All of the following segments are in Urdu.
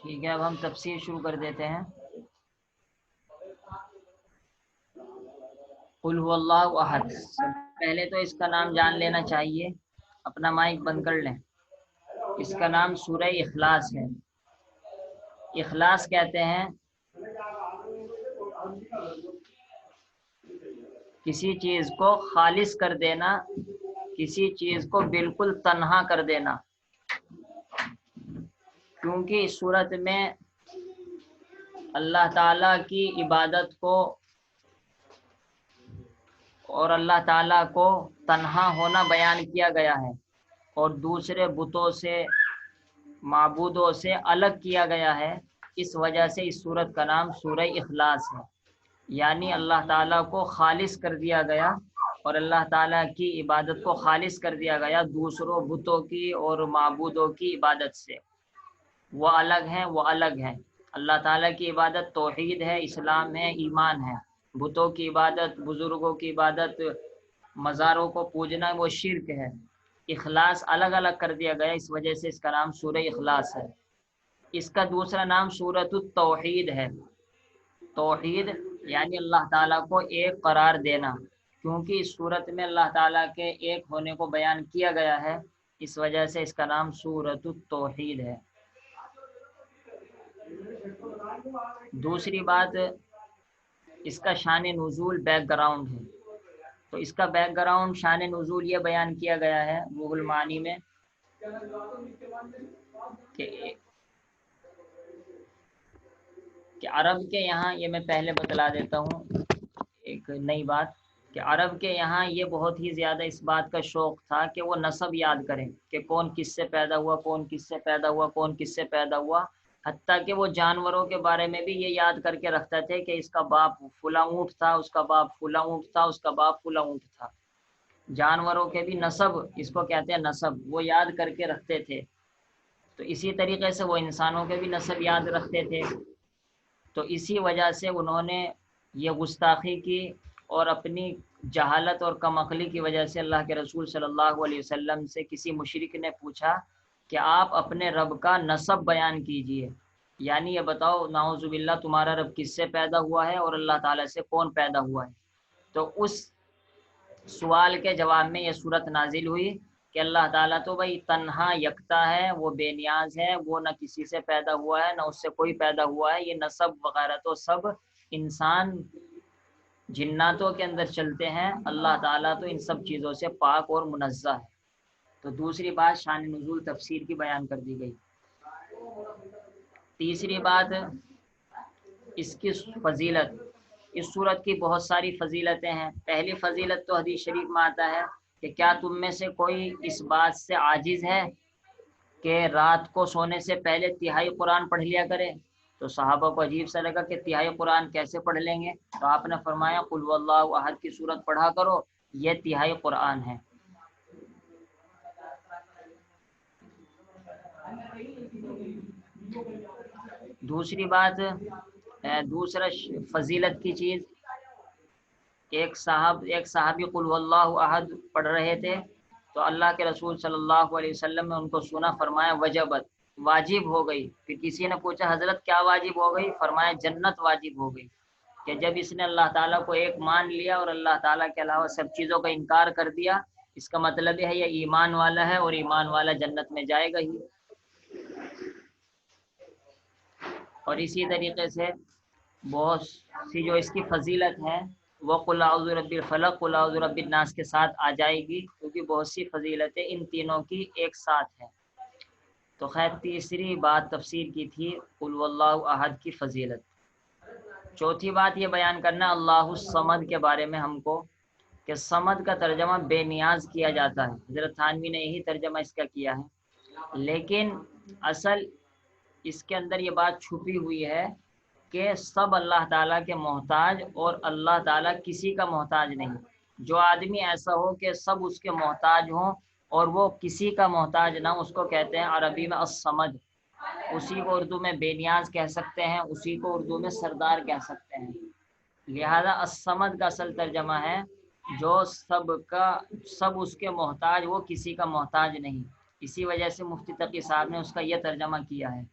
ٹھیک ہے، اب ہم تفسیر شروع کر دیتے ہیں۔ قل هو اللہ احد، پہلے تو اس کا نام جان لینا چاہیے، اپنا مائک بند کر لیں۔ اس کا نام سورہ اخلاص ہے۔ اخلاص کہتے ہیں کسی چیز کو خالص کر دینا، کسی چیز کو بالکل تنہا کر دینا، کیونکہ اس صورت میں اللہ تعالیٰ کی عبادت کو اور اللہ تعالیٰ کو تنہا ہونا بیان کیا گیا ہے، اور دوسرے بتوں سے، معبودوں سے الگ کیا گیا ہے۔ اس وجہ سے اس سورت کا نام سورہ اخلاص ہے، یعنی اللہ تعالیٰ کو خالص کر دیا گیا، اور اللہ تعالیٰ کی عبادت کو خالص کر دیا گیا دوسروں بتوں کی اور معبودوں کی عبادت سے۔ وہ الگ ہیں، وہ الگ ہیں۔ اللہ تعالیٰ کی عبادت توحید ہے، اسلام ہے، ایمان ہے۔ بتوں کی عبادت، بزرگوں کی عبادت، مزاروں کو پوجنا وہ شرک ہے۔ اخلاص الگ الگ کر دیا گیا، اس وجہ سے اس کا نام سورہ اخلاص ہے۔ اس کا دوسرا نام سورۃ التوحید ہے۔ توحید یعنی اللہ تعالیٰ کو ایک قرار دینا، کیونکہ اس صورت میں اللہ تعالیٰ کے ایک ہونے کو بیان کیا گیا ہے، اس وجہ سے اس کا نام سورۃ التوحید ہے۔ دوسری بات، اس کا شان نزول بیک گراؤنڈ ہے۔ تو اس کا بیک گراؤنڈ شان نزول یہ بیان کیا گیا ہے روح المعانی میں کہ عرب کے یہاں، یہ میں پہلے بتلا دیتا ہوں ایک نئی بات، کہ عرب کے یہاں یہ بہت ہی زیادہ اس بات کا شوق تھا کہ وہ نسب یاد کریں کہ کون کس سے پیدا ہوا، کون کس سے پیدا ہوا، کون کس سے پیدا ہوا۔ حتیٰ کہ وہ جانوروں کے بارے میں بھی یہ یاد کر کے رکھتے تھے کہ اس کا باپ فلاں اونٹ تھا، اس کا باپ فلاں اونٹ تھا، اس کا باپ فلاں اونٹ تھا۔ جانوروں کے بھی نسب، اس کو کہتے ہیں نسب، وہ یاد کر کے رکھتے تھے۔ تو اسی طریقے سے وہ انسانوں کے بھی نسب یاد رکھتے تھے۔ تو اسی وجہ سے انہوں نے یہ گستاخی کی، اور اپنی جہالت اور کم عقلی کی وجہ سے اللہ کے رسول صلی اللہ علیہ وسلم سے کسی مشرک نے پوچھا کہ آپ اپنے رب کا نسب بیان کیجئے، یعنی یہ بتاؤ نعوذ باللہ تمہارا رب کس سے پیدا ہوا ہے اور اللہ تعالیٰ سے کون پیدا ہوا ہے۔ تو اس سوال کے جواب میں یہ صورت نازل ہوئی کہ اللہ تعالیٰ تو بھائی تنہا یکتا ہے، وہ بے نیاز ہے، وہ نہ کسی سے پیدا ہوا ہے نہ اس سے کوئی پیدا ہوا ہے۔ یہ نسب وغیرہ تو سب انسان جناتوں کے اندر چلتے ہیں، اللہ تعالیٰ تو ان سب چیزوں سے پاک اور منزہ ہے۔ تو دوسری بات شان نزول تفسیر کی بیان کر دی گئی۔ تیسری بات، اس کی فضیلت۔ اس صورت کی بہت ساری فضیلتیں ہیں۔ پہلی فضیلت تو حدیث شریف میں آتا ہے کہ کیا تم میں سے کوئی اس بات سے عاجز ہے کہ رات کو سونے سے پہلے تہائی قرآن پڑھ لیا کرے؟ تو صحابہ کو عجیب سا لگا کہ تہائی قرآن کیسے پڑھ لیں گے؟ تو آپ نے فرمایا قل هو اللہ احد کی صورت پڑھا کرو، یہ تہائی قرآن ہے۔ دوسری بات، دوسرا فضیلت کی چیز، ایک صحابی قل هو اللہ احد پڑھ رہے تھے، تو اللہ کے رسول صلی اللہ علیہ وسلم نے ان کو سنا، فرمایا وجبت، واجب ہو گئی۔ پھر کسی نے پوچھا حضرت کیا واجب ہو گئی؟ فرمایا جنت واجب ہو گئی، کہ جب اس نے اللہ تعالیٰ کو ایک مان لیا اور اللہ تعالیٰ کے علاوہ سب چیزوں کا انکار کر دیا، اس کا مطلب ہے یہ ایمان والا ہے، اور ایمان والا جنت میں جائے گا ہی۔ اور اسی طریقے سے بہت سی جو اس کی فضیلت ہے وہ قل اعوذ برب الفلق، قل اعوذ برب الناس کے ساتھ آ جائے گی، کیونکہ بہت سی فضیلتیں ان تینوں کی ایک ساتھ ہیں۔ تو خیر تیسری بات تفسیر کی تھی قل هو اللہ احد کی فضیلت۔ چوتھی بات یہ بیان کرنا اللہ الصمد کے بارے میں ہم کو، کہ صمد کا ترجمہ بے نیاز کیا جاتا ہے۔ حضرت تھانوی نے یہی ترجمہ اس کا کیا ہے، لیکن اصل اس کے اندر یہ بات چھپی ہوئی ہے کہ سب اللہ تعالیٰ کے محتاج، اور اللہ تعالیٰ کسی کا محتاج نہیں۔ جو آدمی ایسا ہو کہ سب اس کے محتاج ہوں اور وہ کسی کا محتاج نہ، اس کو کہتے ہیں عربی میں الصمد۔ اسی کو اردو میں بے نیاز کہہ سکتے ہیں، اسی کو اردو میں سردار کہہ سکتے ہیں۔ لہذا الصمد کا اصل ترجمہ ہے جو سب اس کے محتاج، وہ کسی کا محتاج نہیں۔ اسی وجہ سے مفتی تقی صاحب نے اس کا یہ ترجمہ کیا ہے۔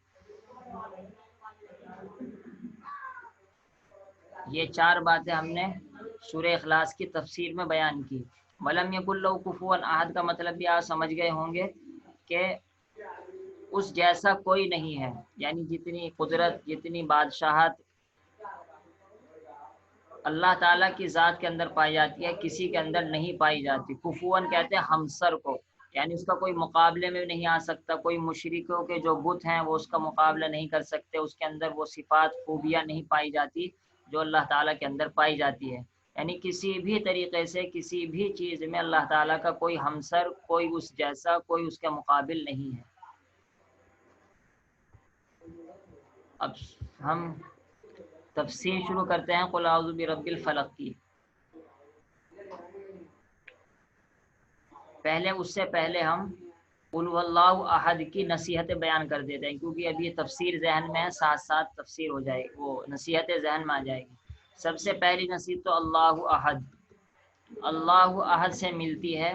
یہ 4 باتیں ہم نے سورہ اخلاص کی تفسیر میں بیان کی۔ وَلَمْ يَكُنْ لَهُ كُفُوًا أَحَدٌ کا مطلب بھی آپ سمجھ گئے ہوں گے کہ اس جیسا کوئی نہیں ہے، یعنی جتنی قدرت، جتنی بادشاہت اللہ تعالیٰ کی ذات کے اندر پائی جاتی ہے، کسی کے اندر نہیں پائی جاتی۔ کفواً کہتے ہیں ہمسر کو، یعنی اس کا کوئی مقابلے میں نہیں آ سکتا۔ کوئی مشرکوں کے جو بت ہیں وہ اس کا مقابلہ نہیں کر سکتے، اس کے اندر وہ صفات خوبیاں نہیں پائی جاتی جو اللہ تعالیٰ کے اندر پائی جاتی ہے۔ یعنی کسی بھی طریقے سے کسی بھی چیز میں اللہ تعالیٰ کا کوئی ہمسر، کوئی اس جیسا، کوئی اس کے مقابل نہیں ہے۔ اب ہم تفسیر شروع کرتے ہیں قل اعوذ برب الفلق کی۔ اس سے پہلے ہم قل واللہ احد کی نصیحت بیان کر دیتے ہیں، کیونکہ اب یہ تفسیر ذہن میں ہے، ساتھ ساتھ تفسیر ہو جائے گی، وہ نصیحت ذہن میں آ جائے گی۔ سب سے پہلی نصیحت تو اللہ احد، اللہ احد سے ملتی ہے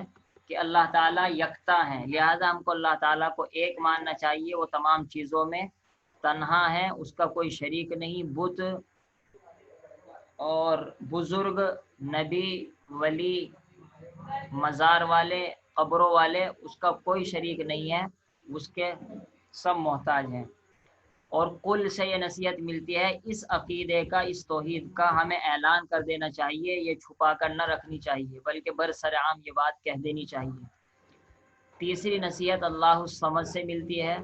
کہ اللہ تعالیٰ یکتا ہے، لہذا ہم کو اللہ تعالیٰ کو ایک ماننا چاہیے۔ وہ تمام چیزوں میں تنہا ہے، اس کا کوئی شریک نہیں۔ بت اور بزرگ، نبی، ولی، مزار والے، قبروں والے، اس کا کوئی شریک نہیں ہے، اس کے سب محتاج ہیں۔ اور کل سے یہ نصیحت ملتی ہے، اس عقیدے کا، اس توحید کا ہمیں اعلان کر دینا چاہیے، یہ چھپا کر نہ رکھنی چاہیے، بلکہ برسرعام یہ بات کہہ دینی چاہیے۔ تیسری نصیحت اللہ الصمد سے ملتی ہے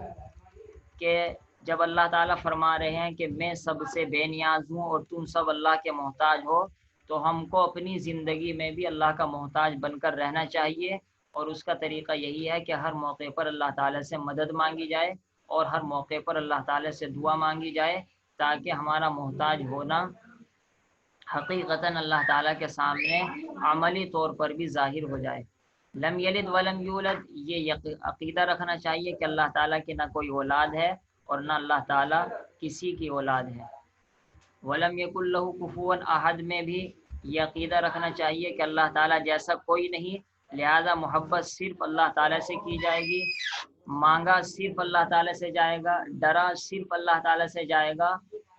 کہ جب اللہ تعالیٰ فرما رہے ہیں کہ میں سب سے بے نیاز ہوں اور تم سب اللہ کے محتاج ہو، تو ہم کو اپنی زندگی میں بھی اللہ کا محتاج بن کر رہنا چاہیے۔ اور اس کا طریقہ یہی ہے کہ ہر موقع پر اللہ تعالیٰ سے مدد مانگی جائے اور ہر موقع پر اللہ تعالیٰ سے دعا مانگی جائے، تاکہ ہمارا محتاج ہونا حقیقتاً اللہ تعالیٰ کے سامنے عملی طور پر بھی ظاہر ہو جائے۔ لم یلد ولم یولد، یہ عقیدہ رکھنا چاہیے کہ اللہ تعالیٰ کی نہ کوئی اولاد ہے اور نہ اللہ تعالیٰ کسی کی اولاد ہے۔ ولم یکن لہ کفوا احد میں بھی یہ عقیدہ رکھنا چاہیے کہ اللہ تعالیٰ جیسا کوئی نہیں، لہذا محبت صرف اللہ تعالیٰ سے کی جائے گی، مانگا صرف اللہ تعالیٰ سے جائے گا، ڈرا صرف اللہ تعالیٰ سے جائے گا،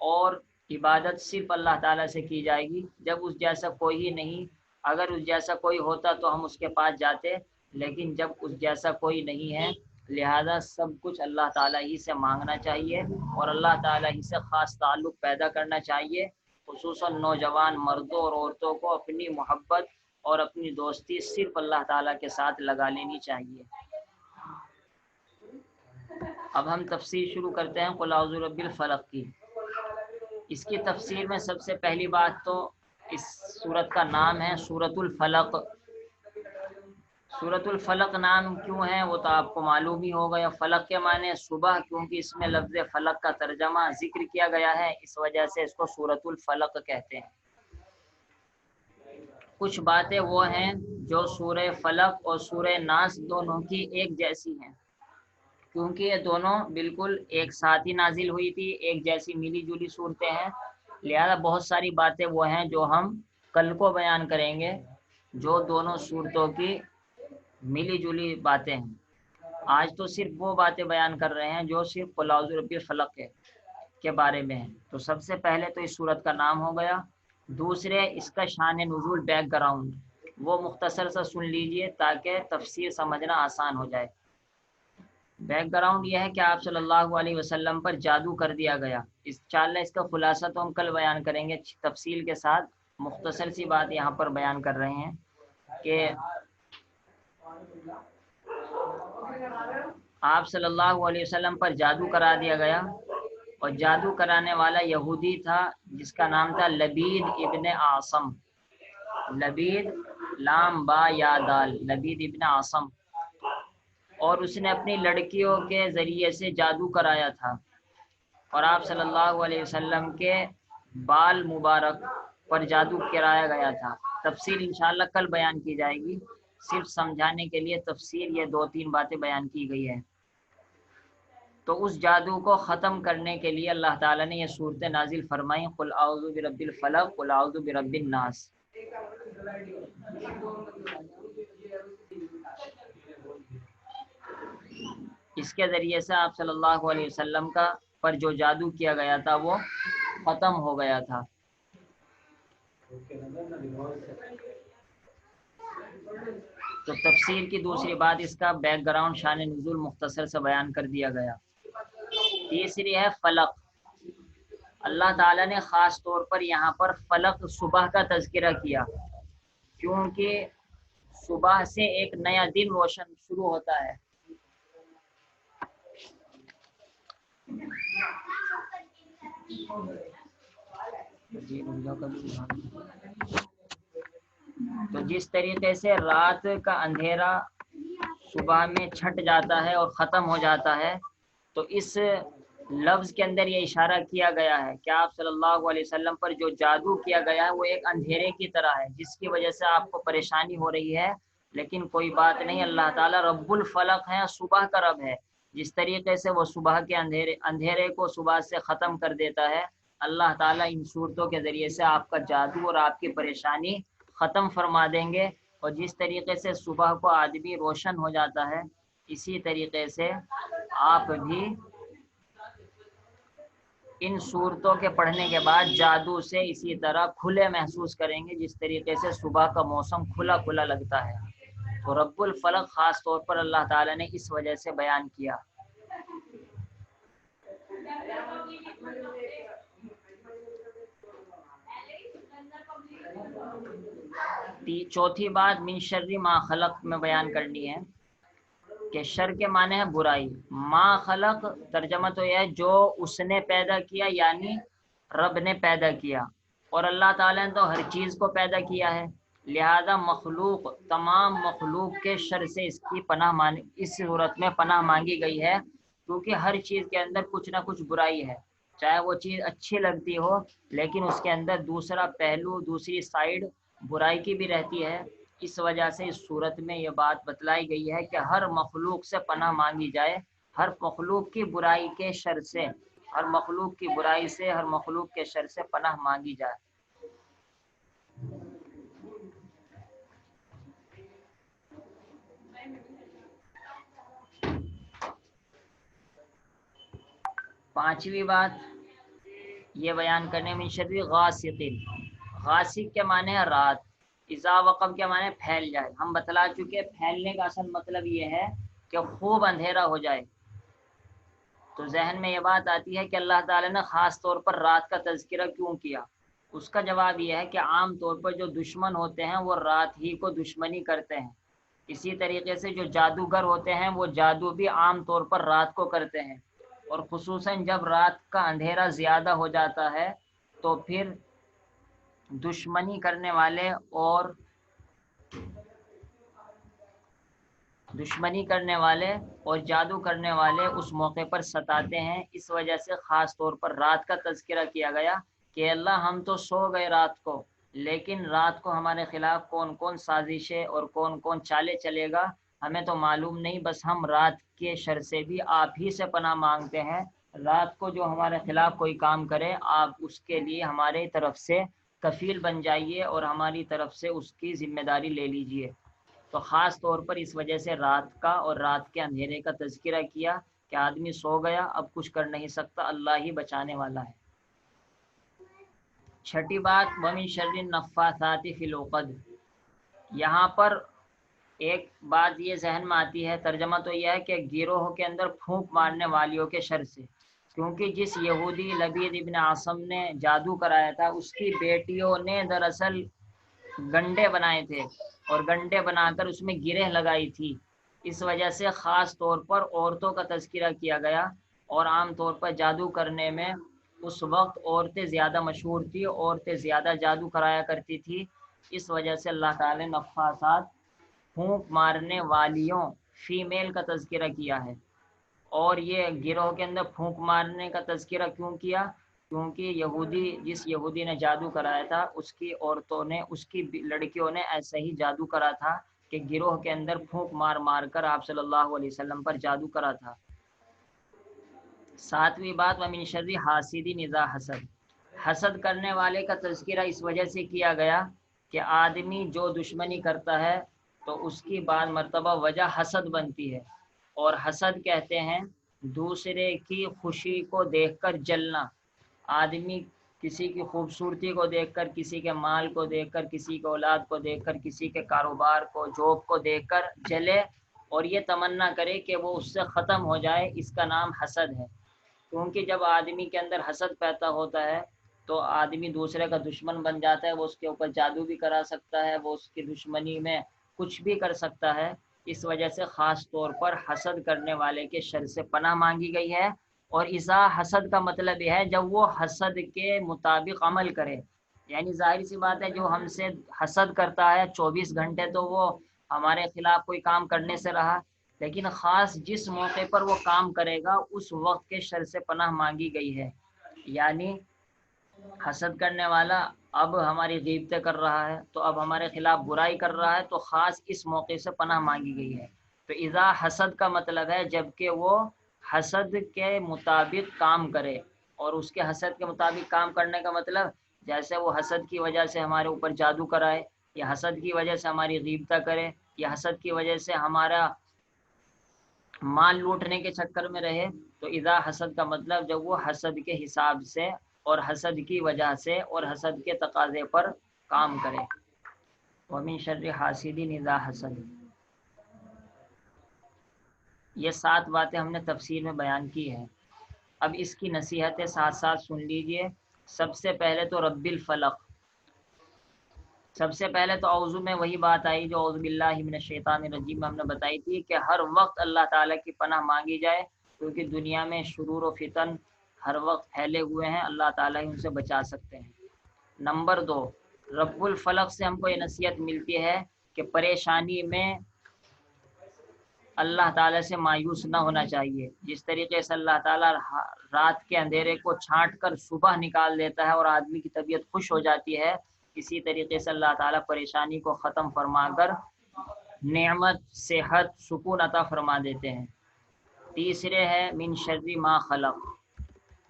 اور عبادت صرف اللہ تعالیٰ سے کی جائے گی۔ جب اس جیسا کوئی ہی نہیں، اگر اس جیسا کوئی ہوتا تو ہم اس کے پاس جاتے، لیکن جب اس جیسا کوئی نہیں ہے، لہذا سب کچھ اللہ تعالیٰ ہی سے مانگنا چاہیے اور اللہ تعالیٰ ہی سے خاص تعلق پیدا کرنا چاہیے۔ خصوصاً نوجوان مردوں اور عورتوں کو اپنی محبت اور اپنی دوستی صرف اللہ تعالیٰ کے ساتھ لگا لینی چاہیے۔ اب ہم تفسیر شروع کرتے ہیں قل اعوذ برب الفلق کی۔ اس کی تفسیر میں سب سے پہلی بات تو اس سورت کا نام ہے سورۃ الفلق۔ سورۃ الفلق نام کیوں ہے وہ تو آپ کو معلوم ہی ہوگا، یا فلق کے معنی صبح، کیونکہ اس میں لفظ فلق کا ترجمہ ذکر کیا گیا ہے، اس وجہ سے اس کو سورۃ الفلق کہتے ہیں۔ کچھ باتیں وہ ہیں جو سورہ فلق اور سورہ ناس دونوں کی ایک جیسی ہیں، کیونکہ یہ دونوں بالکل ایک ساتھ ہی نازل ہوئی تھی، ایک جیسی ملی جلی صورتیں ہیں، لہذا بہت ساری باتیں وہ ہیں جو ہم کل کو بیان کریں گے، جو دونوں صورتوں کی ملی جلی باتیں ہیں۔ آج تو صرف وہ باتیں بیان کر رہے ہیں جو صرف قل اعوذ برب الفلق کے بارے میں ہیں۔ تو سب سے پہلے تو اس سورت کا نام ہو گیا، دوسرے اس کا شان نزول، بیک گراؤنڈ، وہ مختصر سا سن لیجئے تاکہ تفسیر سمجھنا آسان ہو جائے۔ بیک گراؤنڈ یہ ہے کہ آپ صلی اللہ علیہ وسلم پر جادو کر دیا گیا۔ انشاءاللہ اس کا خلاصہ تو ہم کل بیان کریں گے تفصیل کے ساتھ، مختصر سی بات یہاں پر بیان کر رہے ہیں کہ آپ صلی اللہ علیہ وسلم پر جادو کرا دیا گیا، اور جادو کرانے والا یہودی تھا جس کا نام تھا لبید ابن عاصم۔ لبید، لام با یا دال، لبید ابن عاصم، اور اس نے اپنی لڑکیوں کے ذریعے سے جادو کرایا تھا، اور آپ صلی اللہ علیہ وسلم کے بال مبارک پر جادو کرایا گیا تھا۔ تفصیل انشاءاللہ کل بیان کی جائے گی، صرف سمجھانے کے لیے تفسیر یہ 2-3 باتیں بیان کی گئی ہیں۔ تو اس جادو کو ختم کرنے کے لیے اللہ تعالیٰ نے یہ صورتیں نازل فرمائیں، قل اعوذ برب الفلق، قل اعوذ برب الناس۔ اس کے ذریعے سے آپ صلی اللہ علیہ وسلم کا پر جو جادو کیا گیا تھا وہ ختم ہو گیا تھا۔ تو تفسیر کی دوسری بات، اس کا بیک گراؤنڈ شان نزول مختصر سے بیان کر دیا گیا۔ تیسری ہے فلق۔ اللہ تعالیٰ نے خاص طور پر یہاں پر فلق صبح کا تذکرہ کیا، کیونکہ صبح سے ایک نیا دن روشن شروع ہوتا ہے۔ تو جس طریقے سے رات کا اندھیرا صبح میں چھٹ جاتا ہے اور ختم ہو جاتا ہے، تو اس لفظ کے اندر یہ اشارہ کیا گیا ہے کہ آپ صلی اللہ علیہ وسلم پر جو جادو کیا گیا ہے وہ ایک اندھیرے کی طرح ہے، جس کی وجہ سے آپ کو پریشانی ہو رہی ہے، لیکن کوئی بات نہیں، اللہ تعالیٰ رب الفلق ہے، صبح کا رب ہے۔ جس طریقے سے وہ صبح کے اندھیرے کو صبح سے ختم کر دیتا ہے، اللہ تعالیٰ ان صورتوں کے ذریعے سے آپ کا جادو اور آپ کی پریشانی ختم فرما دیں گے۔ اور جس طریقے سے صبح کو آدمی روشن ہو جاتا ہے، اسی طریقے سے آپ بھی ان صورتوں کے پڑھنے کے بعد جادو سے اسی طرح کھلے محسوس کریں گے، جس طریقے سے صبح کا موسم کھلا کھلا لگتا ہے۔ تو رب الفلق خاص طور پر اللہ تعالیٰ نے اس وجہ سے بیان کیا۔ چوتھی بات من شر ما خلق میں بیان کرنی ہے کہ شر کے معنی ہے برائی۔ ما خلق ترجمہ تو یہ ہے جو اس نے پیدا کیا، یعنی رب نے پیدا کیا، اور اللہ تعالیٰ نے تو ہر چیز کو پیدا کیا ہے، لہذا مخلوق، تمام مخلوق کے شر سے اس کی اس صورت میں پناہ مانگی گئی ہے، کیونکہ ہر چیز کے اندر کچھ نہ کچھ برائی ہے، چاہے وہ چیز اچھی لگتی ہو لیکن اس کے اندر دوسرا پہلو، دوسری سائیڈ برائی کی بھی رہتی ہے۔ اس وجہ سے اس صورت میں یہ بات بتلائی گئی ہے کہ ہر مخلوق سے پناہ مانگی جائے، ہر مخلوق کی برائی کے شر سے، ہر مخلوق کی برائی سے، ہر مخلوق کے شر سے پناہ مانگی جائے۔ پانچویں بات یہ بیان کرنے میں شر غاسق، غاسق کے معنی ہے رات، اذا وقب کے معنی پھیل جائے۔ ہم بتلا چکے پھیلنے کا اصل مطلب یہ ہے کہ خوب اندھیرا ہو جائے۔ تو ذہن میں یہ بات آتی ہے کہ اللہ تعالیٰ نے خاص طور پر رات کا تذکرہ کیوں کیا؟ اس کا جواب یہ ہے کہ عام طور پر جو دشمن ہوتے ہیں وہ رات ہی کو دشمنی کرتے ہیں، اسی طریقے سے جو جادوگر ہوتے ہیں وہ جادو بھی عام طور پر رات کو کرتے ہیں، اور خصوصاً جب رات کا اندھیرا زیادہ ہو جاتا ہے تو پھر دشمنی کرنے والے اور جادو کرنے والے اس موقع پر ستاتے ہیں۔ اس وجہ سے خاص طور پر رات کا تذکرہ کیا گیا کہ اللہ ہم تو سو گئے رات کو، لیکن رات کو ہمارے خلاف کون کون سازشیں اور کون کون چالیں چلے گا ہمیں تو معلوم نہیں، بس ہم رات کے شر سے بھی آپ ہی سے پناہ مانگتے ہیں۔ رات کو جو ہمارے خلاف کوئی کام کرے، آپ اس کے لیے ہمارے طرف سے کفیل بن جائیے اور ہماری طرف سے اس کی ذمہ داری لے لیجئے۔ تو خاص طور پر اس وجہ سے رات کا اور رات کے اندھیرے کا تذکرہ کیا کہ آدمی سو گیا، اب کچھ کر نہیں سکتا، اللہ ہی بچانے والا ہے۔ چھٹی بات وَمِن شَرِّ النَّفَّاثَاتِ فِی الْعُقَدِ، یہاں پر ایک بات یہ ذہن میں آتی ہے، ترجمہ تو یہ ہے کہ گروہ کے اندر پھونک مارنے والیوں کے شر سے، کیونکہ جس یہودی لبید ابن عاصم نے جادو کرایا تھا اس کی بیٹیوں نے دراصل گنڈے بنائے تھے اور گنڈے بنا کر اس میں گرہ لگائی تھی، اس وجہ سے خاص طور پر عورتوں کا تذکرہ کیا گیا، اور عام طور پر جادو کرنے میں اس وقت عورتیں زیادہ مشہور تھی، عورتیں زیادہ جادو کرایا کرتی تھی، اس وجہ سے اللہ تعالی نے نفاثات، پھونک مارنے والیوں، فیمیل کا تذکرہ کیا ہے۔ اور یہ گروہ کے اندر پھونک مارنے کا تذکرہ کیوں کیا؟ کیونکہ جس یہودی نے جادو کرایا تھا اس کی عورتوں نے، اس کی لڑکیوں نے ایسا ہی جادو کرا تھا کہ گروہ کے اندر پھونک مار مار کر آپ صلی اللہ علیہ وسلم پر جادو کرا تھا۔ ساتویں بات وَمِن شَرِّ حاسد اذا حسد، حسد کرنے والے کا تذکرہ اس وجہ سے کیا گیا کہ آدمی جو دشمنی کرتا ہے تو اس کی بعض مرتبہ وجہ حسد بنتی ہے، اور حسد کہتے ہیں دوسرے کی خوشی کو دیکھ کر جلنا، آدمی کسی کی خوبصورتی کو دیکھ کر، کسی کے مال کو دیکھ کر، کسی کے اولاد کو دیکھ کر، کسی کے کاروبار کو، جاب کو دیکھ کر جلے اور یہ تمنا کرے کہ وہ اس سے ختم ہو جائے، اس کا نام حسد ہے۔ کیونکہ جب آدمی کے اندر حسد پیدا ہوتا ہے تو آدمی دوسرے کا دشمن بن جاتا ہے، وہ اس کے اوپر جادو بھی کرا سکتا ہے، وہ اس کی دشمنی میں کچھ بھی کر سکتا ہے۔ اس وجہ سے خاص طور پر حسد کرنے والے کے شر سے پناہ مانگی گئی ہے۔ اور اذا حسد کا مطلب یہ ہے جب وہ حسد کے مطابق عمل کرے، یعنی ظاہر سی بات ہے جو ہم سے حسد کرتا ہے 24 گھنٹے تو وہ ہمارے خلاف کوئی کام کرنے سے رہا، لیکن خاص جس موقع پر وہ کام کرے گا اس وقت کے شر سے پناہ مانگی گئی ہے۔ یعنی حسد کرنے والا اب ہماری غیبتیں کر رہا ہے تو اب ہمارے خلاف برائی کر رہا ہے تو خاص اس موقع سے پناہ مانگی گئی ہے۔ تو اذا حسد کا مطلب ہے جب کہ وہ حسد کے مطابق کام کرے، اور اس کے حسد کے مطابق کام کرنے کا مطلب جیسے وہ حسد کی وجہ سے ہمارے اوپر جادو کرائے، یا حسد کی وجہ سے ہماری غیبتہ کرے، یا حسد کی وجہ سے ہمارا مال لوٹنے کے چکر میں رہے، تو اذا حسد کا مطلب جب وہ حسد کے حساب سے اور حسد کی وجہ سے اور حسد کے تقاضے پر کام کرے۔ وَمِن شَرِّ حَاسِدٍ اذا حسد، یہ 7 باتیں ہم نے تفسیر میں بیان کی ہیں۔ اب اس کی نصیحتیں ساتھ ساتھ سن لیجئے۔ سب سے پہلے تو رب الفلق، سب سے پہلے تو اعوذ میں وہی بات آئی جو اعوذ باللہ من الشیطان الرجیم میں ہم نے بتائی تھی کہ ہر وقت اللہ تعالیٰ کی پناہ مانگی جائے، کیونکہ دنیا میں شرور و فتن ہر وقت پھیلے ہوئے ہیں، اللہ تعالیٰ ہی ان سے بچا سکتے ہیں۔ نمبر 2، رب الفلق سے ہم کو یہ نصیحت ملتی ہے کہ پریشانی میں اللہ تعالیٰ سے مایوس نہ ہونا چاہیے۔ جس طریقے سے اللہ تعالیٰ رات کے اندھیرے کو چھانٹ کر صبح نکال دیتا ہے اور آدمی کی طبیعت خوش ہو جاتی ہے، اسی طریقے سے اللہ تعالیٰ پریشانی کو ختم فرما کر نعمت، صحت، سکون عطا فرما دیتے ہیں۔ تیسرے ہے من شر ما خلق،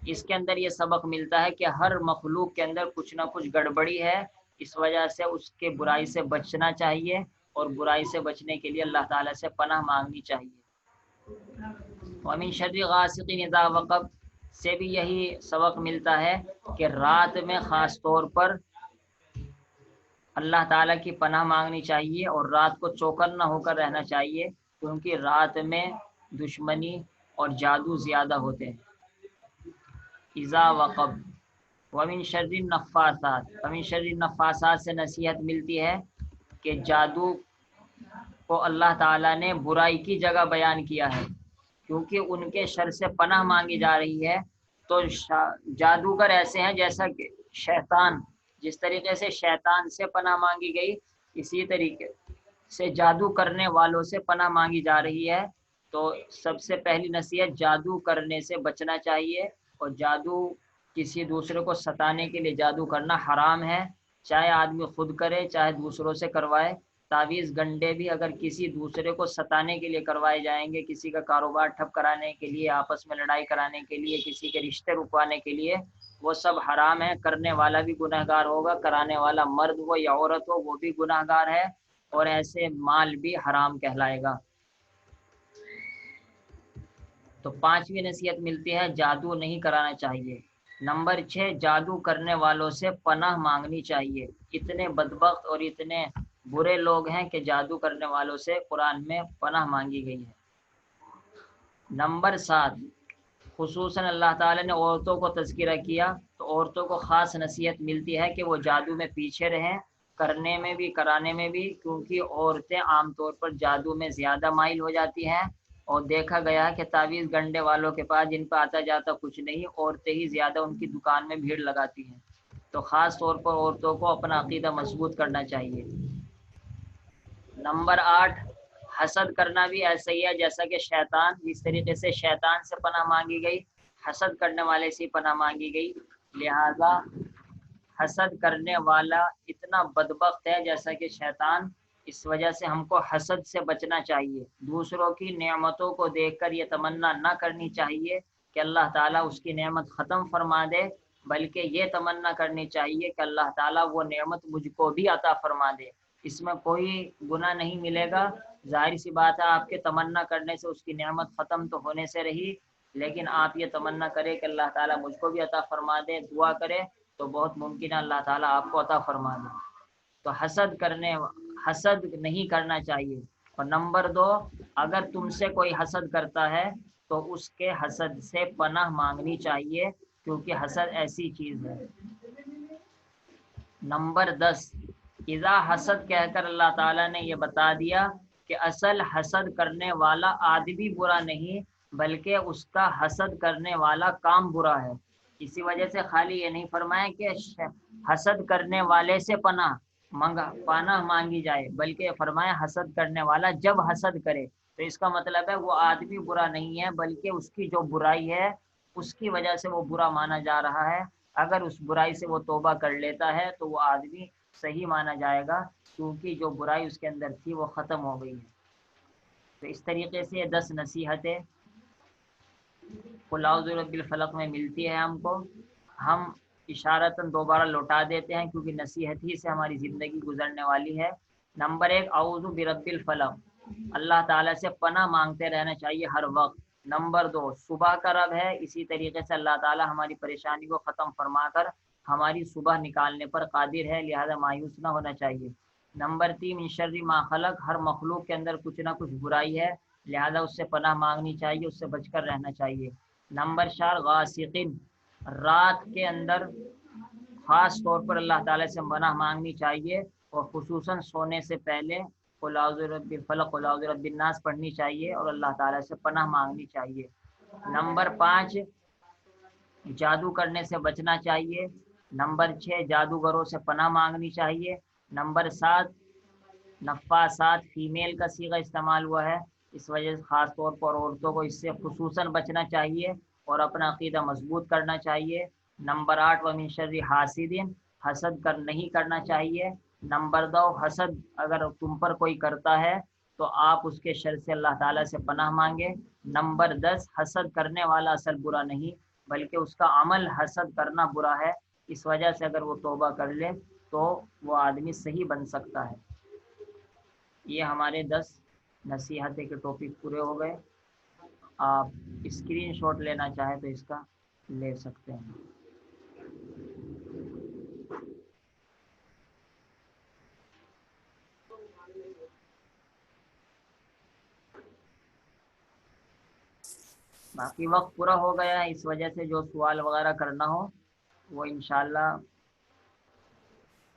اس کے اندر یہ سبق ملتا ہے کہ ہر مخلوق کے اندر کچھ نہ کچھ گڑبڑی ہے، اس وجہ سے اس کے برائی سے بچنا چاہیے، اور برائی سے بچنے کے لیے اللہ تعالیٰ سے پناہ مانگنی چاہیے۔ وَمِن شَرِّ غَاسِقٍ إِذَا وَقَبَ سے بھی یہی سبق ملتا ہے کہ رات میں خاص طور پر اللہ تعالیٰ کی پناہ مانگنی چاہیے اور رات کو چوکن نہ ہو کر رہنا چاہیے، کیونکہ رات میں دشمنی اور جادو زیادہ ہوتے ہیں۔ اذا وقب ومن شر النفاثات، ومن شر النفاثات سے نصیحت ملتی ہے کہ جادو کو اللہ تعالیٰ نے برائی کی جگہ بیان کیا ہے، کیونکہ ان کے شر سے پناہ مانگی جا رہی ہے۔ تو جادوگر ایسے ہیں جیسا کہ شیطان، جس طریقے سے شیطان سے پناہ مانگی گئی، اسی طریقے سے جادو کرنے والوں سے پناہ مانگی جا رہی ہے۔ تو سب سے پہلی نصیحت جادو کرنے سے بچنا چاہیے، اور جادو کسی دوسرے کو ستانے کے لیے جادو کرنا حرام ہے، چاہے آدمی خود کرے چاہے دوسروں سے کروائے۔ تعویذ گنڈے بھی اگر کسی دوسرے کو ستانے کے لیے کروائے جائیں گے، کسی کا کاروبار ٹھپ کرانے کے لیے، آپس میں لڑائی کرانے کے لیے، کسی کے رشتے رکوانے کے لیے، وہ سب حرام ہے۔ کرنے والا بھی گناہ گار ہوگا، کرانے والا مرد ہو یا عورت ہو وہ بھی گناہ گار ہے، اور ایسے مال بھی حرام کہلائے گا۔ تو 5ویں نصیحت ملتی ہے جادو نہیں کرانا چاہیے۔ نمبر 6، جادو کرنے والوں سے پناہ مانگنی چاہیے۔ اتنے بدبخت اور اتنے برے لوگ ہیں کہ جادو کرنے والوں سے قرآن میں پناہ مانگی گئی ہے۔ نمبر 7، خصوصاً اللہ تعالیٰ نے عورتوں کو تذکرہ کیا تو عورتوں کو خاص نصیحت ملتی ہے کہ وہ جادو میں پیچھے رہیں، کرنے میں بھی کرانے میں بھی، کیونکہ عورتیں عام طور پر جادو میں زیادہ مائل ہو جاتی ہیں، اور دیکھا گیا ہے کہ تعویذ گنڈے والوں کے پاس جن پہ آتا جاتا کچھ نہیں، عورتیں ہی زیادہ ان کی دکان میں بھیڑ لگاتی ہیں۔ تو خاص طور پر عورتوں کو اپنا عقیدہ مضبوط کرنا چاہیے۔ نمبر 8، حسد کرنا بھی ایسا ہی ہے جیسا کہ شیطان، جس طریقے سے شیطان سے پناہ مانگی گئی، حسد کرنے والے سے پناہ مانگی گئی۔ لہذا حسد کرنے والا اتنا بدبخت ہے جیسا کہ شیطان، اس وجہ سے ہم کو حسد سے بچنا چاہیے۔ دوسروں کی نعمتوں کو دیکھ کر یہ تمنا نہ کرنی چاہیے کہ اللہ تعالیٰ اس کی نعمت ختم فرما دے، بلکہ یہ تمنا کرنی چاہیے کہ اللہ تعالیٰ وہ نعمت مجھ کو بھی عطا فرما دے۔ اس میں کوئی گناہ نہیں ملے گا۔ ظاہر سی بات ہے آپ کے تمنا کرنے سے اس کی نعمت ختم تو ہونے سے رہی، لیکن آپ یہ تمنا کرے کہ اللہ تعالیٰ مجھ کو بھی عطا فرما دے، دعا کرے تو بہت ممکن ہے اللہ تعالیٰ آپ کو عطا فرما دے۔ تو حسد نہیں کرنا چاہیے۔ اور نمبر 2، اگر تم سے کوئی حسد کرتا ہے تو اس کے حسد سے پناہ مانگنی چاہیے، کیونکہ حسد ایسی چیز ہے۔ نمبر 10، اذا حسد کہہ کر اللہ تعالیٰ نے یہ بتا دیا کہ اصل حسد کرنے والا آدمی برا نہیں، بلکہ اس کا حسد کرنے والا کام برا ہے۔ اسی وجہ سے خالی یہ نہیں فرمایا کہ حسد کرنے والے سے پناہ مانگی جائے، بلکہ فرمایا حسد کرنے والا جب حسد کرے، تو اس کا مطلب ہے وہ آدمی برا نہیں ہے، بلکہ اس کی جو برائی ہے اس کی وجہ سے وہ برا مانا جا رہا ہے۔ اگر اس برائی سے وہ توبہ کر لیتا ہے تو وہ آدمی صحیح مانا جائے گا، کیونکہ جو برائی اس کے اندر تھی وہ ختم ہو گئی ہے۔ تو اس طریقے سے یہ 10 نصیحتیں قل اعوذ برب الفلق میں ملتی ہے ہم کو۔ ہم اشارتاً دوبارہ لوٹا دیتے ہیں کیونکہ نصیحت ہی سے ہماری زندگی گزرنے والی ہے۔ نمبر 1، اعوذ برب الفلق، اللہ تعالیٰ سے پناہ مانگتے رہنا چاہیے ہر وقت۔ نمبر 2، صبح کا رب ہے، اسی طریقے سے اللہ تعالیٰ ہماری پریشانی کو ختم فرما کر ہماری صبح نکالنے پر قادر ہے، لہذا مایوس نہ ہونا چاہیے۔ نمبر 3، من شر ما خلق، ہر مخلوق کے اندر کچھ نہ کچھ برائی ہے، لہذا اس سے پناہ مانگنی چاہیے، اس سے بچ کر رہنا چاہیے۔ نمبر 4، غاسقین، رات کے اندر خاص طور پر اللہ تعالیٰ سے پناہ مانگنی چاہیے، اور خصوصاً سونے سے پہلے قل اعوذ برب الفلق قل اعوذ برب الناس پڑھنی چاہیے اور اللہ تعالیٰ سے پناہ مانگنی چاہیے۔ نمبر 5، جادو کرنے سے بچنا چاہیے۔ نمبر 6، جادوگروں سے پناہ مانگنی چاہیے۔ نمبر 7، نفاسات، فیمیل کا صیغہ استعمال ہوا ہے، اس وجہ سے خاص طور پر عورتوں کو اس سے خصوصاً بچنا چاہیے اور اپنا عقیدہ مضبوط کرنا چاہیے۔ نمبر 8، ومن شر حاسد، حسد نہیں کرنا چاہیے۔ نمبر 2، حسد اگر تم پر کوئی کرتا ہے تو آپ اس کے شر سے اللہ تعالیٰ سے پناہ مانگے۔ نمبر 10، حسد کرنے والا اصل برا نہیں، بلکہ اس کا عمل حسد کرنا برا ہے، اس وجہ سے اگر وہ توبہ کر لے تو وہ آدمی صحیح بن سکتا ہے۔ یہ ہمارے 10 نصیحتیں کے ٹاپک پورے ہو گئے۔ آپ اسکرین شاٹ لینا چاہیں تو اس کا لے سکتے ہیں۔ باقی وقت پورا ہو گیا ہے، اس وجہ سے جو سوال وغیرہ کرنا ہو وہ انشاءاللہ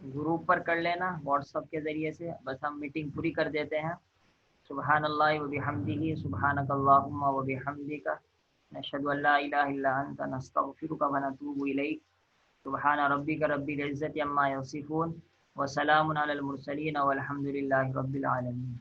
گروپ پر کر لینا واٹس ایپ کے ذریعے سے، بس ہم میٹنگ پوری کر دیتے ہیں۔ سبحان اللہ وبحمدہ، سبحانک اللہم وبحمدک، نشہد ان لا الہ الا انت، نستغفرک ونتوب الیک۔ سبحان ربک رب العزۃ عما یصفون، وسلام علی المرسلین والحمد للہ رب العالمین۔